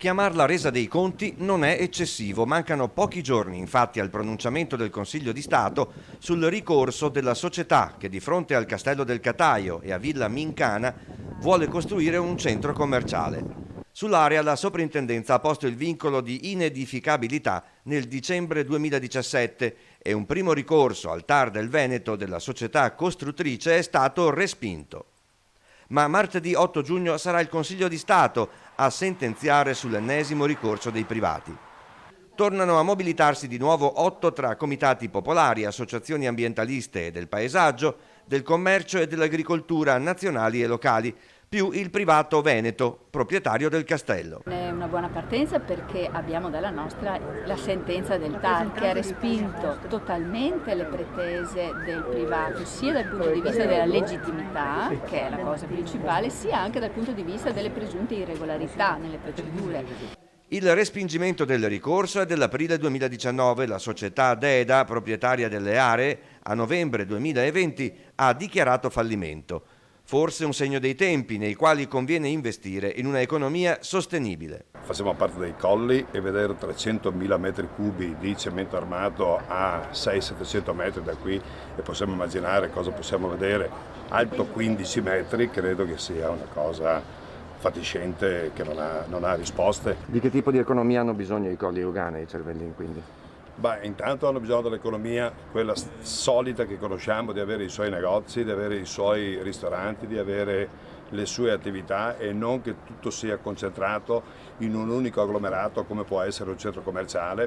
Chiamarla resa dei conti non è eccessivo, mancano pochi giorni infatti al pronunciamento del Consiglio di Stato sul ricorso della società che di fronte al Castello del Cataio e a Villa Mincana vuole costruire un centro commerciale. Sull'area la soprintendenza ha posto il vincolo di inedificabilità nel dicembre 2017 e un primo ricorso al TAR del Veneto della società costruttrice è stato respinto. Ma martedì 8 giugno sarà il Consiglio di Stato a sentenziare sull'ennesimo ricorso dei privati. Tornano a mobilitarsi di nuovo 8 tra comitati popolari, associazioni ambientaliste e del paesaggio, del commercio e dell'agricoltura nazionali e locali, più il privato veneto, proprietario del castello. È una buona partenza perché abbiamo dalla nostra la sentenza del TAR che ha respinto totalmente le pretese del privato, sia dal punto di vista della legittimità, che è la cosa principale, sia anche dal punto di vista delle presunte irregolarità nelle procedure. Il respingimento del ricorso è dell'aprile 2019. La società DEDA, proprietaria delle aree, a novembre 2020 ha dichiarato fallimento. Forse un segno dei tempi nei quali conviene investire in una economia sostenibile. Facciamo parte dei colli e vedere 300.000 metri cubi di cemento armato a 600-700 metri da qui e possiamo immaginare cosa possiamo vedere alto 15 metri, credo che sia una cosa fatiscente che non ha risposte. Di che tipo di economia hanno bisogno i colli Euganei, i Cervellin quindi? Intanto hanno bisogno dell'economia, quella solita che conosciamo, di avere i suoi negozi, di avere i suoi ristoranti, di avere le sue attività e non che tutto sia concentrato in un unico agglomerato come può essere un centro commerciale.